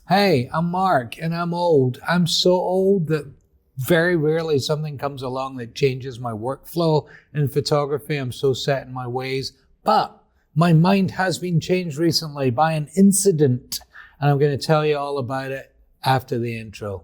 Hey, I'm Mark and I'm old. I'm so old that very rarely something comes along that changes my workflow in photography. I'm so set in my ways. But my mind has been changed recently by an incident, and I'm going to tell you all about it after the intro.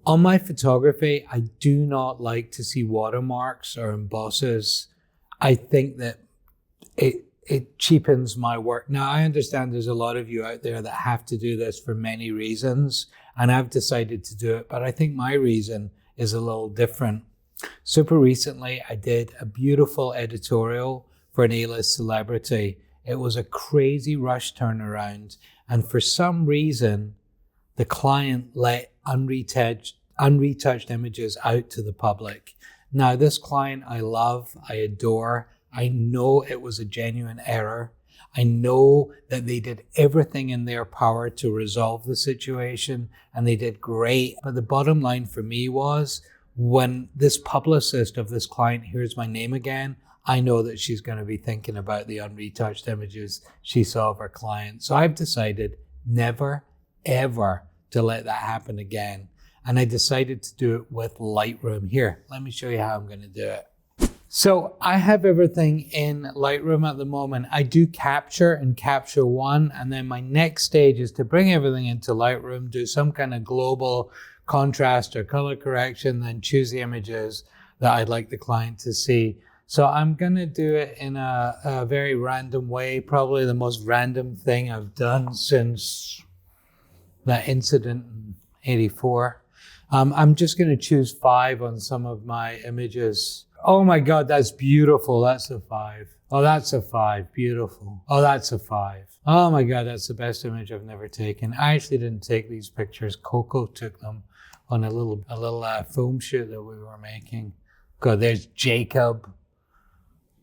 On my photography, I do not like to see watermarks or embosses. I think that it cheapens my work. Now, I understand there's a lot of you out there that have to do this for many reasons, and I've decided to do it, but I think my reason is a little different. Super recently, I did a beautiful editorial for an A-list celebrity. It was a crazy rush turnaround, and for some reason, the client let unretouched images out to the public. Now, this client I love, I adore. I know it was a genuine error. I know that they did everything in their power to resolve the situation, and they did great. But the bottom line for me was, when this publicist of this client hears my name again, I know that she's going to be thinking about the unretouched images she saw of her client. So I've decided never, ever to let that happen again. And I decided to do it with Lightroom. Here, let me show you how I'm going to do it. So I have everything in Lightroom at the moment. I do capture in Capture One, and then my next stage is to bring everything into Lightroom, do some kind of global contrast or color correction, then choose the images that I'd like the client to see. So I'm going to do it in a very random way, probably the most random thing I've done since that incident in '84. I'm just going to choose 5 on some of my images. Oh my God, that's beautiful. That's a 5. Oh, that's a 5. Beautiful. Oh, that's a 5. Oh my God, that's the best image I've never taken. I actually didn't take these pictures. Coco took them on a little film shoot that we were making. God, there's Jacob.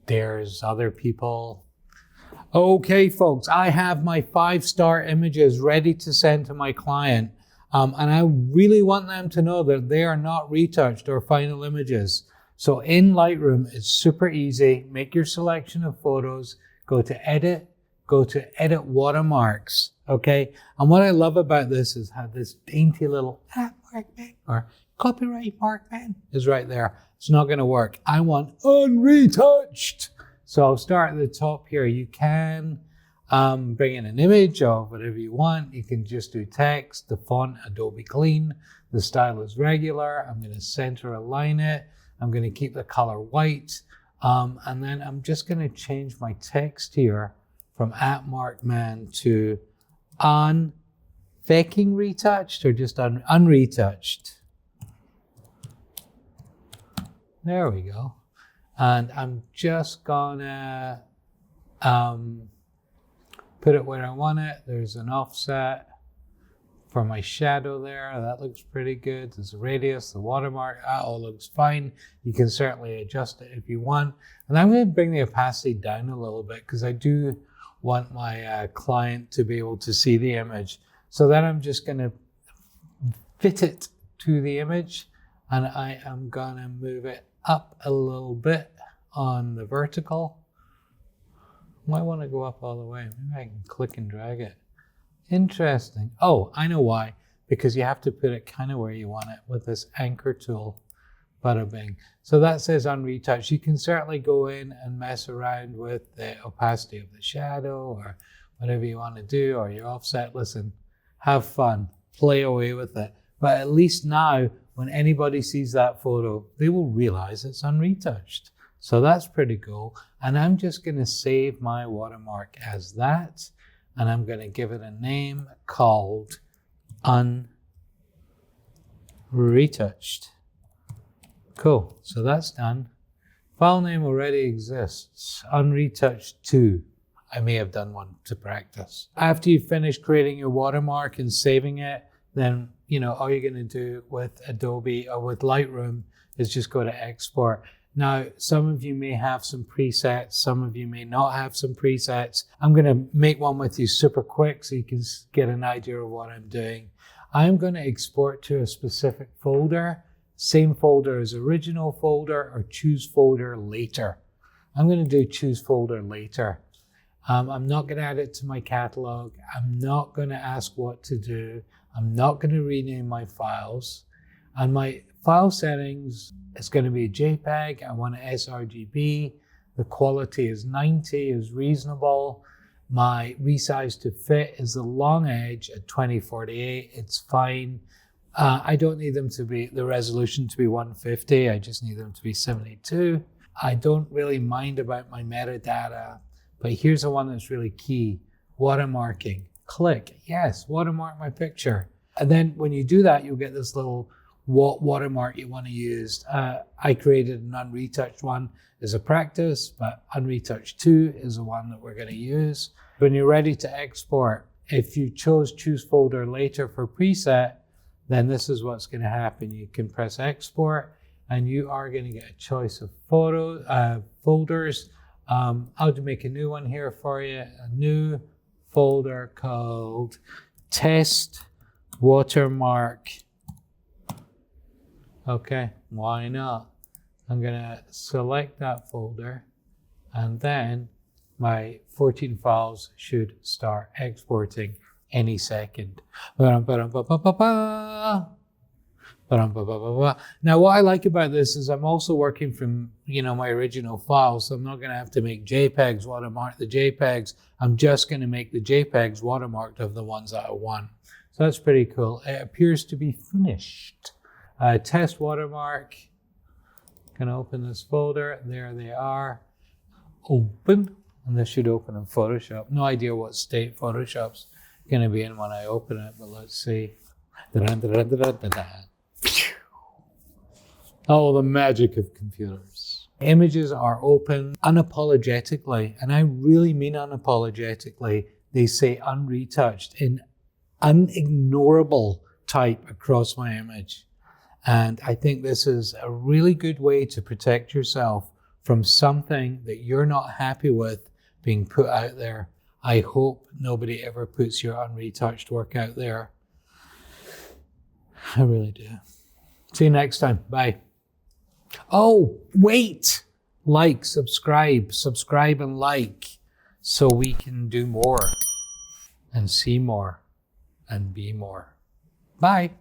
There's other people. Okay, folks, I have my 5-star images ready to send to my client. And I really want them to know that they are not retouched or final images. So in Lightroom, it's super easy. Make your selection of photos, go to edit watermarks, okay? And what I love about this is how this dainty little mark man or copyright mark man is right there. It's not gonna work. I want unretouched. So I'll start at the top here. You can bring in an image of whatever you want. You can just do text, the font, Adobe Clean. The style is regular. I'm going to center align it. I'm going to keep the color white. And then I'm just going to change my text here from @Mann to faking retouched or just unretouched. There we go. And I'm just gonna put it where I want it. There's an offset for my shadow there. That looks pretty good. There's a radius, the watermark, that all looks fine. You can certainly adjust it if you want. And I'm going to bring the opacity down a little bit because I do want my client to be able to see the image. So then I'm just going to fit it to the image, and I am going to move it up a little bit on the vertical. Might want to go up all the way. Maybe I can click and drag it. Interesting. Oh, I know why. Because you have to put it kind of where you want it with this anchor tool. Bada bing. So that says unretouched. You can certainly go in and mess around with the opacity of the shadow or whatever you want to do, or your offset. Listen, have fun. Play away with it. But at least now, when anybody sees that photo, they will realize it's unretouched. So that's pretty cool. And I'm just going to save my watermark as that. And I'm going to give it a name called Unretouched. Cool. So that's done. File name already exists. Unretouched 2. I may have done one to practice. After you've finished creating your watermark and saving it, then, all you're going to do with Adobe or with Lightroom is just go to export. Now, some of you may have some presets, some of you may not have some presets. I'm going to make one with you super quick so you can get an idea of what I'm doing. I'm going to export to a specific folder same folder as original folder, or choose folder later. I'm going to do choose folder later. I'm not going to add it to my catalog. I'm not going to ask what to do. I'm not going to rename my files. And my file settings is going to be a JPEG. I want an sRGB. The quality is 90, is reasonable. My resize to fit is the long edge at 2048. It's fine. I don't need them to be, the resolution to be 150. I just need them to be 72. I don't really mind about my metadata, but here's the one that's really key. Watermarking. Click. Yes, watermark my picture. And then when you do that, you'll get this little what watermark you want to use. I created an unretouched one as a practice, but unretouched 2 is the one that we're going to use. When you're ready to export, if you chose choose folder later for preset, then this is what's going to happen. You can press export and you are going to get a choice of folders. I'll make a new one here for you. A new folder called Test Watermark. Okay, why not? I'm going to select that folder, and then my 14 files should start exporting any second. Now, what I like about this is I'm also working from, my original files, so I'm not going to have to make JPEGs watermark the JPEGs. I'm just going to make the JPEGs watermarked of the ones that I want. So that's pretty cool. It appears to be finished. Test watermark. Going to open this folder. There they are. Open. And this should open in Photoshop. No idea what state Photoshop's going to be in when I open it, but let's see. Oh, the magic of computers. Images are open unapologetically, and I really mean unapologetically. They say unretouched in unignorable type across my image. And I think this is a really good way to protect yourself from something that you're not happy with being put out there. I hope nobody ever puts your unretouched work out there. I really do. See you next time. Bye. Oh, wait! Subscribe and like, so we can do more and see more and be more. Bye.